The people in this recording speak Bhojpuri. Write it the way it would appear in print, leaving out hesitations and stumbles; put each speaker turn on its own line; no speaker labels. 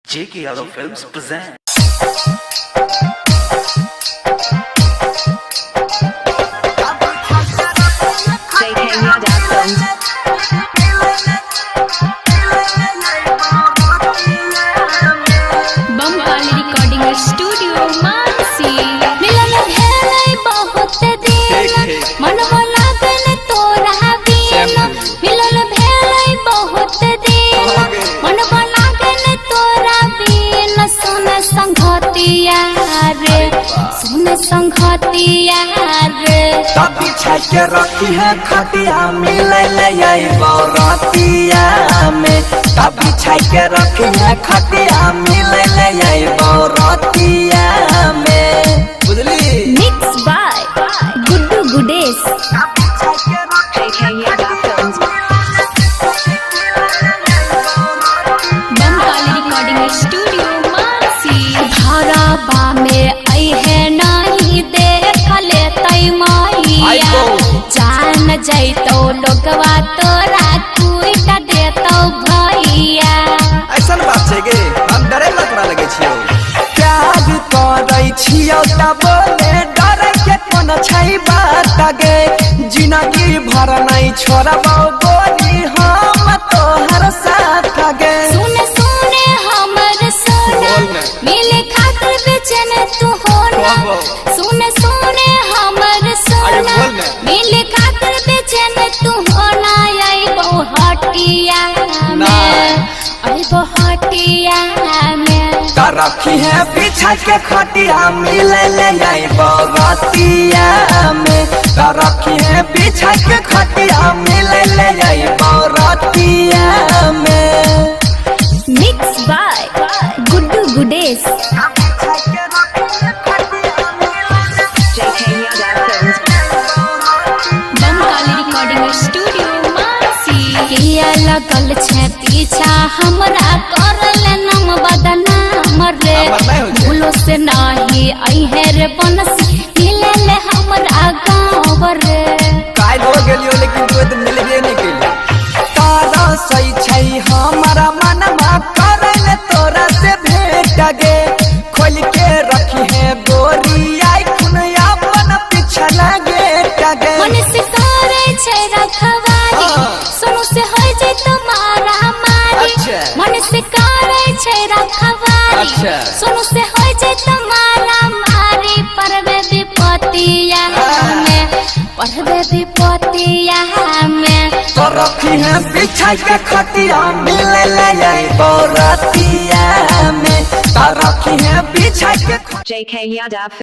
J.K. Yadav Films present.
J.K. Yadav Films.
Bamkali recording studio मानसी मिलन भेलै बहुत दिन मनवा लागल तोरा बिन मिलन भेलै बहुत दिन मनवा लागल तोरा बिन सुन संगतिया रे सुन संगतिया रे
तभी के रखी है खटिया मिले ले बरतिया में तभी के रखी है खटिया मिले ले बरतिया में बुझली।
Mix by Guddu Gudesh
J.K. Yadav Films.
Bamkali recording studio मानसी धाराबा में आई है नहीं देख ले तई मैया जान जैतो लोगवा तोरा कुइटा देतो भैया
ऐसा बात है गे हम डरे लकड़ा लगे छियो प्यार करै छियो त बोले डरे के कोन छै बात गे जिंदगी भर नहीं छोड़बो गोरी हम तोहर साथ गे
सुने सुने हमर सोना मिले खातिर बेचैन तू होना सुने सुने हमर सोना मिले खातिर बेचैन तू होना आई बहुटिया में आई बहुटिया में
रखी है पीछा के खटिया मिले ले बरतिया में रखी है पीछा के खटिया मिले ले बरतिया में।
Mix by Guddu Gudesh
J.K. Yadav Films.
Bamkali recording studio मानसी किया लगल छे पीछा हमरा करल नाम बदनाम रे भूलो से नहीं आई है रे बनसी मिले ले हमरा गाँव रे
काल हो गेलियो लेकिन तू तो मिलबे नहीं केलियो तारा सही छै हमारा मनमा करल तोरा से भेट गे खोल के रखी है गोरी आई खुन अपन पीछा लगे गे
मन से करे छे रखवारी सुनो से होय जे तुम्हारा मारी
अच्छा।
मन से करे छे रखवारी
अच्छा।
सुनो से होय जे तुम्हारा मारी परवे विपतिया में परवे विपतिया में
तो रखी है पीछा के खटिया मिले ले बरतिया में तो रखी है पीछा के
J.K. Yadav